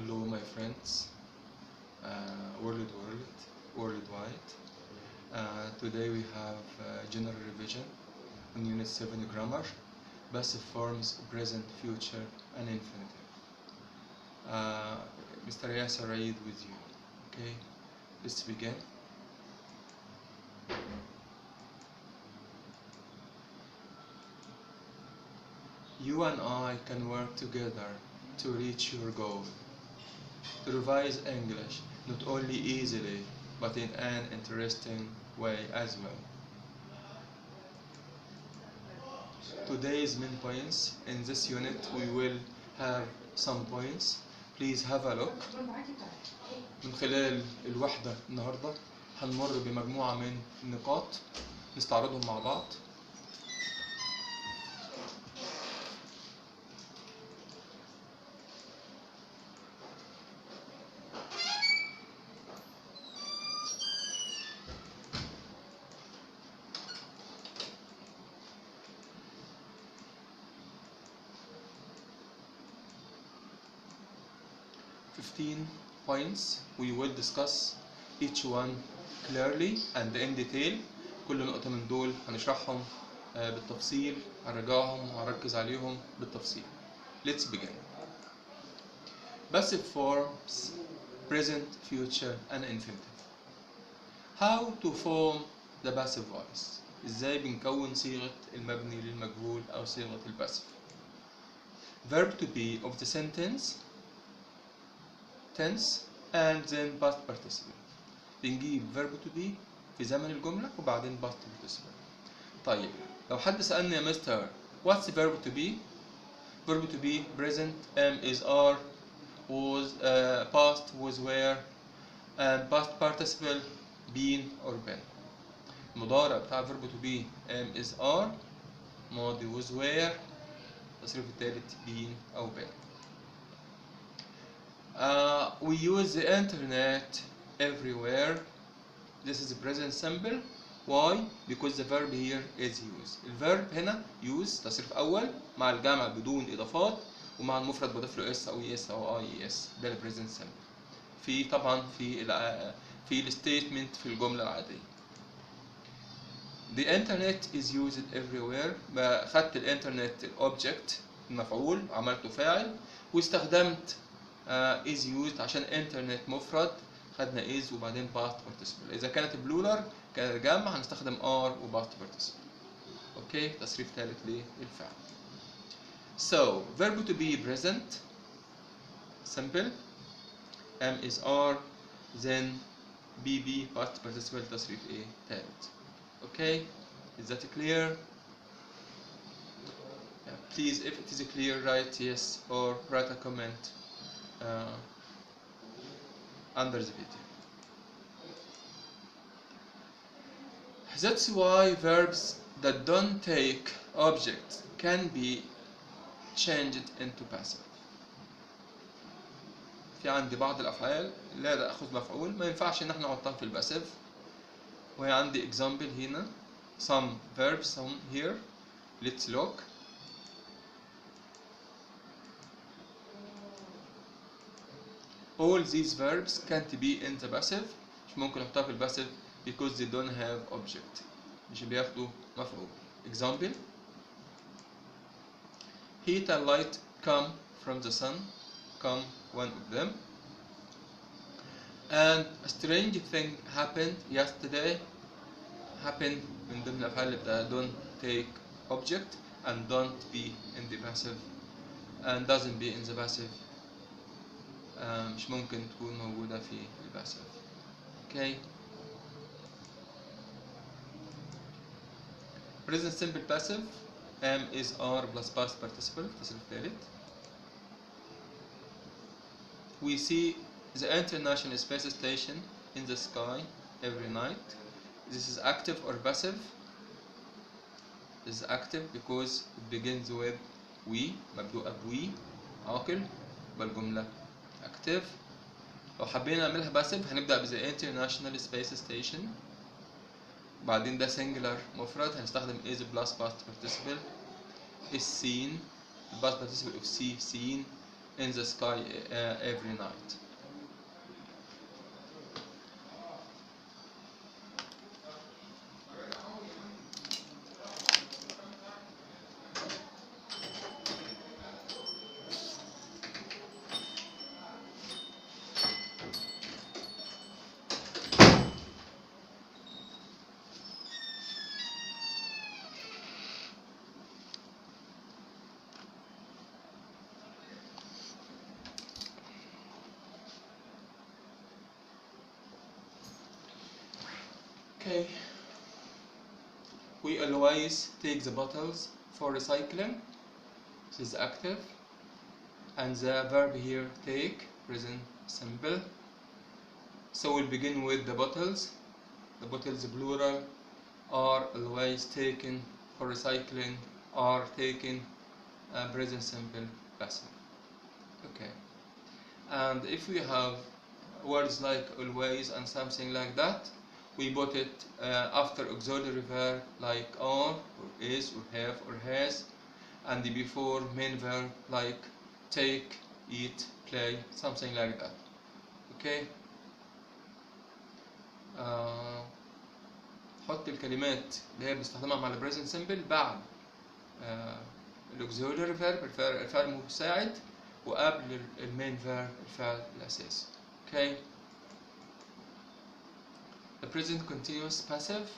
Hello my friends, worldwide. Today we have general revision on Unit 7 Grammar, passive forms, present, future and infinitive. Mr. Yasser Raid with you. Okay, let's begin. You and I can work together to reach your goal, to revise English not only easily but in an interesting way as well. Today's main points in this unit, we will have some points. Please have a look. من خلال الوحدة النهاردة هنمر بمجموعة من النقاط نستعرضهم مع بعض. Points. We will discuss each one clearly and in detail. كل نقطة من دول هنشرحهم بالتفصيل، هنراجعهم وهنركز عليهم بالتفصيل. Let's begin. Passive forms, present, future and infinitive. How to form the passive voice. ازاي بنكون صيغة المبني للمجهول أو صيغة الباسيف. Verb to be of the sentence, tense and then past participle. بنجيب verb to be في زمن الجملة وبعدين past participle. طيب لو حد سألني يا مستر what's verb to be؟ verb to be present am is are was past was were and past participle been or been. المضارع بتاع verb to be am is are، ماضي was were، التصريف الثالث been أو been. We use the internet everywhere. This is the present simple. Why? Because the verb here is use. الverb هنا use تصريف أول مع الجمع بدون إضافات ومع المفرد بضيف له اس أو اس أو اي اس. ده البريزنت سمبل. في طبعا في الستيتمنت في الجملة العادية. The internet is used everywhere. خدت الانترنت الأوبجكت المفعول عملته فاعل واستخدمت is used عشان انترنت مفرد خدنا is وبعدين past participle. إذا كانت بلولر كانت جمع هنستخدم are و past participle. أوكي، تصريف ثالث للفعل. So verb to be present simple am is are then bb past participle تصريف إيه ثالث. Okay, is that clear? Please, if it is clear, write yes or write a comment under the video. That's why verbs that don't take objects can be changed into passive. في عندي بعض الأفعال لا تأخذ مفعول ما ينفعش إن احنا نحطها في الباسيف. وهي عندي example هنا some verbs here. Let's look. All these verbs can't be in the passive. مش ممكن احطها في الباسيف because they don't have object. مش بياخدوا مفعول. Example: heat and light come from the sun. Come one of them. And a strange thing happened yesterday. Happened من ضمن الأفعال اللي بتاعها don't take object and don't be in the passive and doesn't be in the passive. مش ممكن تكون موجودة في الباسيف. Okay. Present simple passive am is are plus past participle تصريف ثالث. We see the International Space Station in the sky every night. This is active or passive? This is active because it begins with we مبدوءة بوي عاقل والجملة active. لو حبينا نعملها passive هنبدأ ب the International Space Station بعدين ده singular مفرد هنستخدم is plus past participle is seen past participle of see seen in the sky every night. Okay. We always take the bottles for recycling. This is active. And the verb here, take, present simple. So we'll begin with the bottles. The bottles plural are always taken for recycling, are taken, present simple passive. Okay. And if we have words like always and something like that, we put it after auxiliary verb like are, or is, or have, or has, and before main verb like take, eat, play, something like that. Okay. حط الكلمات اللي هي بنستخدمها مع ال present simple بعد الauxiliary verb الفعل المساعد وقبل المين verb الفعل الأساسي. Okay. The present continuous passive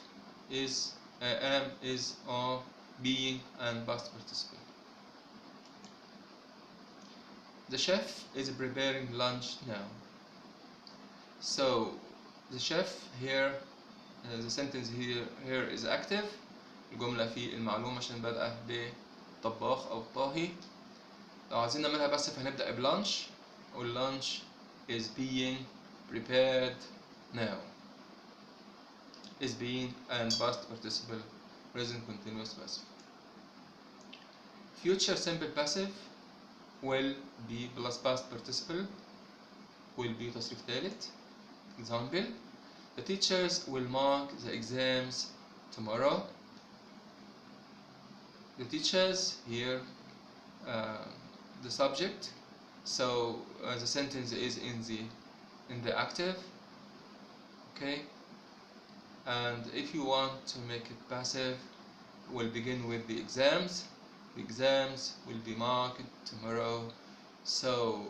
is am, is, are, being, and past participle. The chef is preparing lunch now. So the chef here, the sentence here is active. الجملة في المعلومة عشان بدأ بطباخ أو طاهي. لو عايزين نعملها بس فهنبدأ بلانش واللانش is being prepared now. Is being and past participle present continuous passive. Future simple passive will be plus past participle will be تصريف ثالث. Example: the teachers will mark the exams tomorrow. The teachers here, the subject, so the sentence is in the active. Okay. And if you want to make it passive, we'll begin with the exams. The exams will be marked tomorrow. So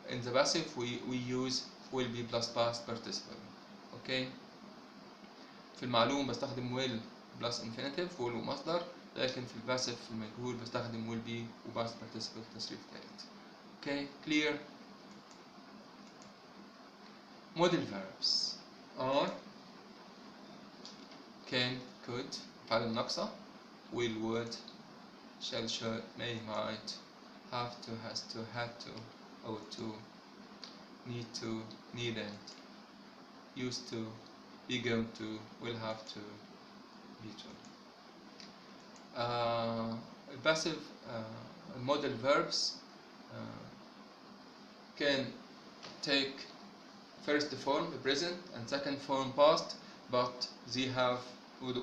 in the passive we use will be plus past participle. Okay. في المعلوم بستخدم will plus infinitive will ومصدر، لكن في الباسيف في المجهول بستخدم will be و past participle تصريف ثالث. Okay, clear. Modal verbs are can, could, فعل الناقصة, will, would, shall, should, may, might, have to, has to, had to, ought to, need to, needn't, used to, be going to, will have to, be to. Passive modal verbs can take first form present and second form past, but they have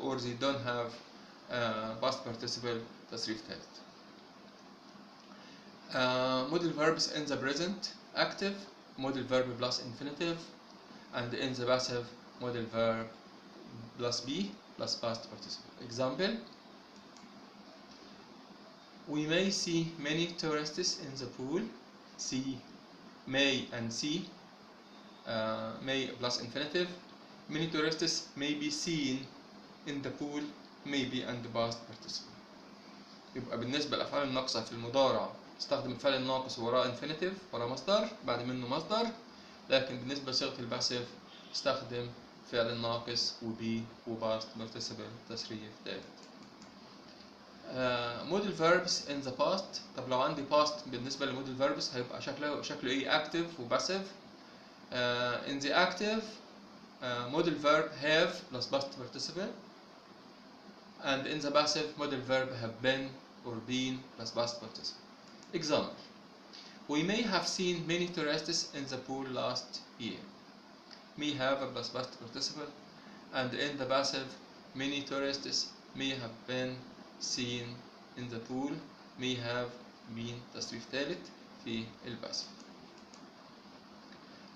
or they don't have past participle تصريف ثالث. Modal verbs in the present active, modal verb plus infinitive, and in the passive modal verb plus be plus past participle. Example: we may see many tourists in the pool. See, may, and see, may plus infinitive. Many tourists may be seen in the pool, maybe, and the past participle. يبقى بالنسبة للأفعال الناقصة في المضارع استخدم الفعل الناقص وراه infinitive وراه مصدر بعد منه مصدر، لكن بالنسبة لصيغة الباسيف استخدم فعل الناقص وبي وباست participle تصريف ثالث. modal verbs in the past. طب لو عندي past بالنسبة للمودال verbs هيبقى شكله ايه؟ active وباسيف. in the active modal verb have plus past participle, and in the passive modal verb have been or been plus past participle. Example: we may have seen many tourists in the pool last year. May have a plus past participle, and in the passive many tourists may have been seen in the pool, may have been تصريف ثالث. في الباسف.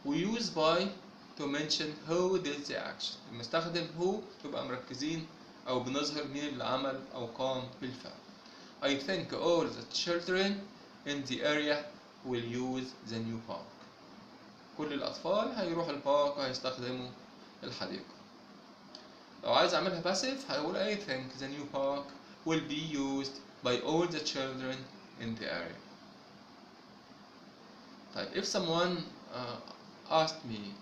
we use by to mention who did the action. المستخدم who تبقى مركزين أو بنظهر مين اللي عمل أو قام بالفعل. I think all the children in the area will use the new park. كل الأطفال هيروحوا البارك وهيستخدموا الحديقة. لو عايز أعملها باسف هقول I think the new park will be used by all the children in the area. طيب if someone asked me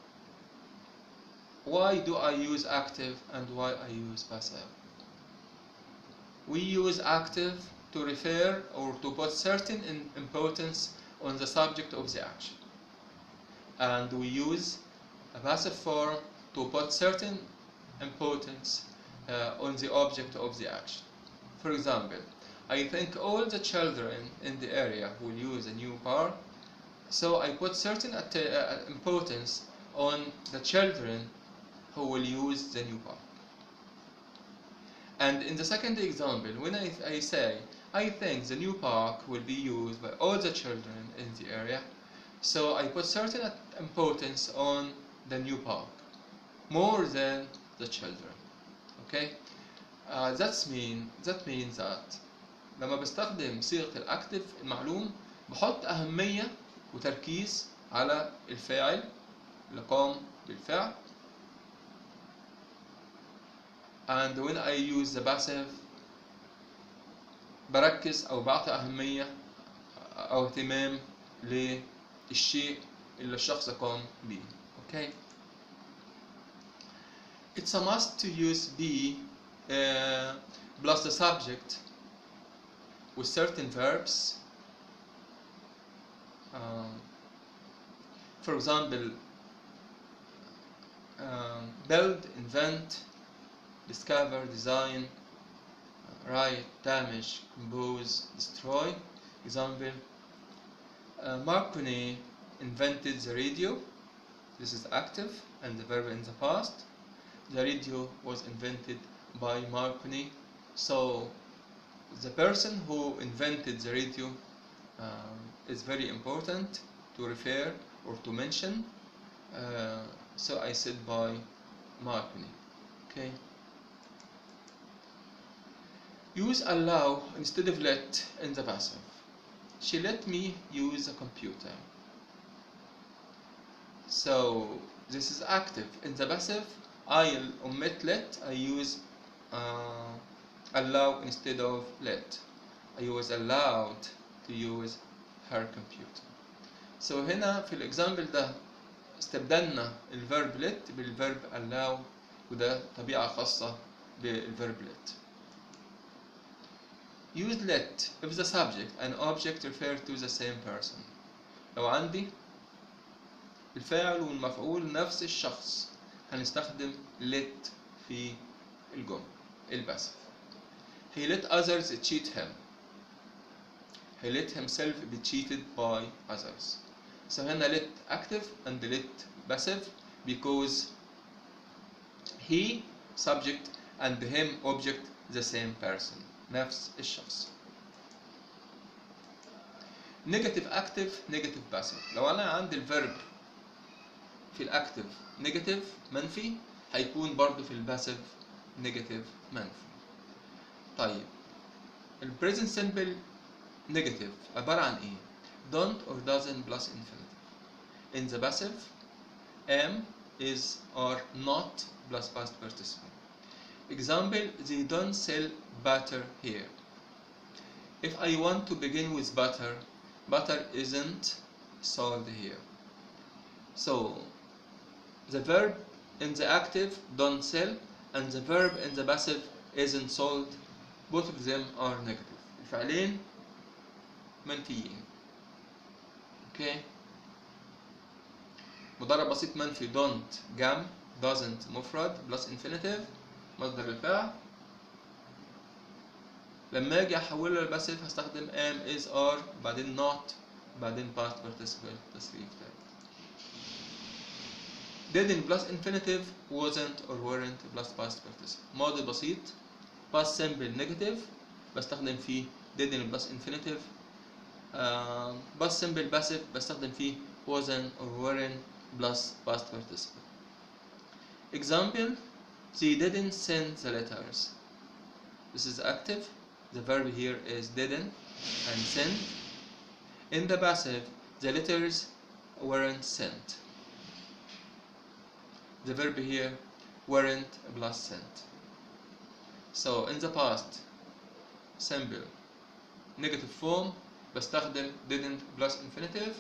why do I use active and why I use passive? We use active to refer or to put certain importance on the subject of the action, and we use a passive form to put certain importance on the object of the action. For example, I think all the children in the area will use a new park, so I put certain importance on the children who will use the new park. And in the second example, when I say I think the new park will be used by all the children in the area, so I put certain importance on the new park more than the children. Okay, that means that لما بستخدم صيغة الأكتف المعلوم بحط أهمية وتركيز على الفاعل اللي قام بالفعل. And when I use the passive بركز أو بعطي أهمية أو اهتمام للشيء اللي الشخص قام به. Okay. It's a must to use be plus the subject with certain verbs. For example, build, invent, discover, design, write, damage, compose, destroy. Example, Marconi invented the radio. This is active and the verb in the past. The radio was invented by Marconi. So the person who invented the radio is very important to refer or to mention. So I said by Marconi. Okay. Use allow instead of let in the passive. She let me use a computer. So this is active. In the passive, I omit let. I use allow instead of let. I was allowed to use her computer. So هنا في الإكزامبل ده استبدلنا الفيرب let بالفيرب allow، وده طبيعة خاصة بالفيرب let. Use let if the subject and object refer to the same person. لو عندي الفاعل والمفعول نفس الشخص هنستخدم let في الجملة الباسف. He let others cheat him. He let himself be cheated by others. So هنا let active and let passive because he subject and him object the same person. نفس الشخص. Negative active negative passive. لو أنا عندي الفيرب في الأكتف negative منفي هيكون برضو في الباسيف negative منفي. طيب ال present simple negative عبارة عن إيه؟ don't or doesn't plus infinitive. In the passive am, is, are, not plus past participle. Example, they don't sell butter here. If I want to begin with butter, butter isn't sold here. So the verb in the active don't sell and the verb in the passive isn't sold. Both of them are negative. الفعلين منفيين. Okay. مضارع بسيط منفي don't جمع، doesn't مفرد plus infinitive مصدر الفعل. لما اجي احوله للباسيف هستخدم am, is, are، بعدين not، بعدين past participle تصريف تاني. didn't plus infinitive wasn't or weren't plus past participle. ماضي بسيط past simple negative بستخدم فيه didn't plus infinitive past simple passive بستخدم فيه wasn't or weren't plus past participle. Example: they didn't send the letters. This is active. The verb here is didn't and send. In the passive, the letters weren't sent. The verb here weren't plus sent. So in the past simple negative form بستخدم didn't plus infinitive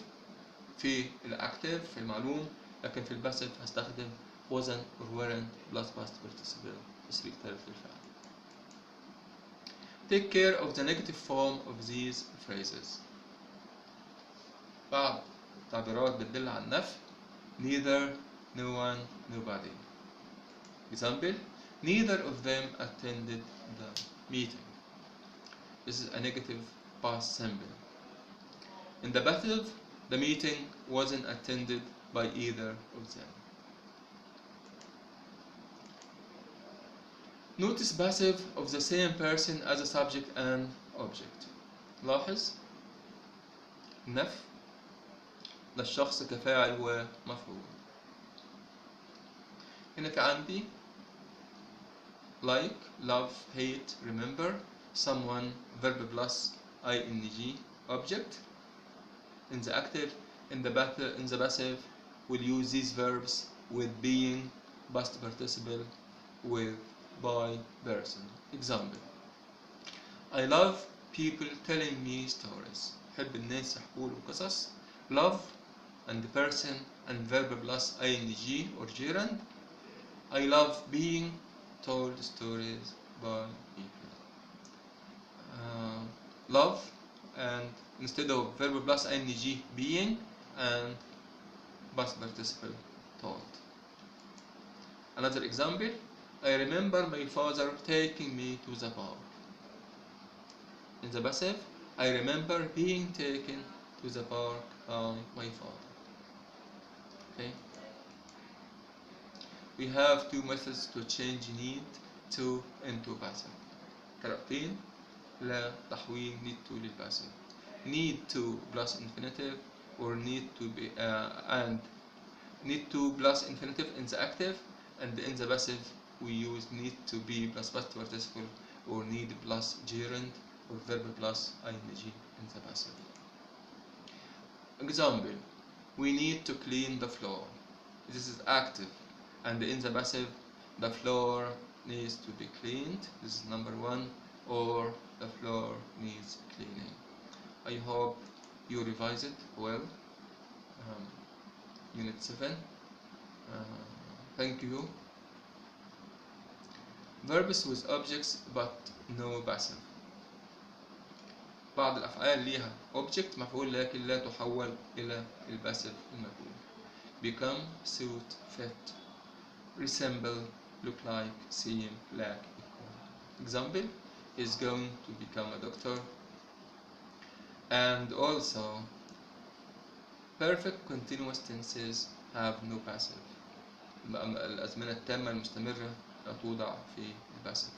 في الأكتف في المعلوم، لكن في الباسيف هستخدم wasn't or weren't plus past participle تصريف ثالث للفعل. Take care of the negative form of these phrases. بعض تعبيرات بتدل على النفي: neither, no one, nobody. Example: neither of them attended the meeting. This is a negative past simple. In the passive, the meeting wasn't attended by either of them. Notice passive of the same person as a subject and object. لاحظ نفي للشخص كفاعل ومفعول. هنا في عندي like, love, hate, remember, someone, verb plus ing, object. In the active, in the passive, we'll use these verbs with being, past participle, with, by, person. Example: I love people telling me stories. أحب الناس يحكوا لي قصص. Love and person and verb plus ing or gerund. I love being told stories by people. Love and instead of verb plus ing being and past participle told. Another example: I remember my father taking me to the park. In the passive, I remember being taken to the park by my father. Okay. We have two methods to change need to into passive. طريقتين لتحويل need to للpassive. Need to plus infinitive or need to be and need to plus infinitive in the active, and in the passive we use need to be plus past participle or need plus gerund or verb plus ing in the passive. Example: we need to clean the floor. This is active, and in the passive the floor needs to be cleaned. This is number one, or the floor needs cleaning. I hope you revise it well. Unit 7. Thank you. Verbs with objects but no passive. بعض الأفعال ليها object مفعول لكن لا تحول إلى الباسيف المفعول. Become, suit, fit, resemble, look like, seem, lack, equal. Example: is going to become a doctor. And also perfect continuous tenses have no passive. الأزمنة التامة المستمرة لا توضع في الباسيف.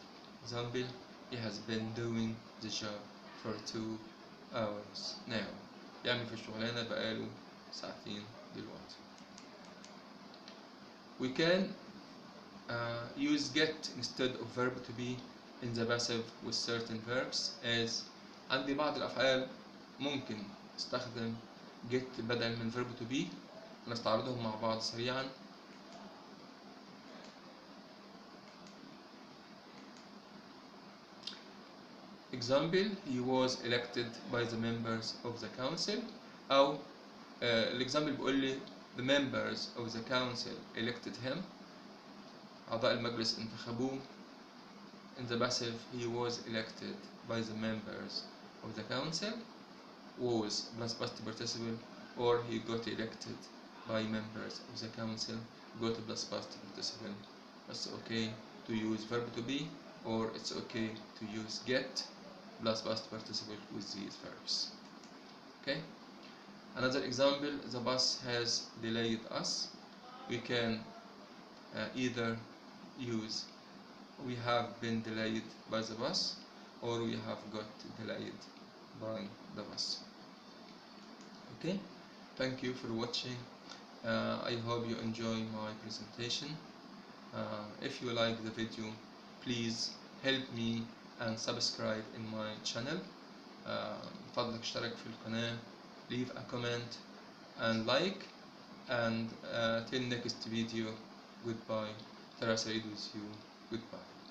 Example: he has been doing the job for 2 hours now. يعني في الشغلانة بقاله ساعتين دلوقتي. We can use get instead of verb to be in the passive with certain verbs, as عندي بعض الأفعال ممكن استخدم get بدل من verb to be. نستعرضهم مع بعض سريعا. Example: he was elected by the members of the council. أو الإكزامبل بيقول لي the members of the council elected him. أعضاء المجلس انتخبوه. In the passive, he was elected by the members of the council. Was plus past participle, or he got elected by members of the council. Got plus past participle. It's okay to use verb to be, or it's okay to use get plus past participle with these verbs. Okay. Another example: the bus has delayed us. We can either use we have been delayed by the bus, or we have got delayed by the bus. Okay, thank you for watching. I hope you enjoy my presentation. If you like the video, please help me and subscribe in my channel. فضلك اشترك في القناة, leave a comment and like, and till next video, goodbye. ترى سعيد with you. Goodbye.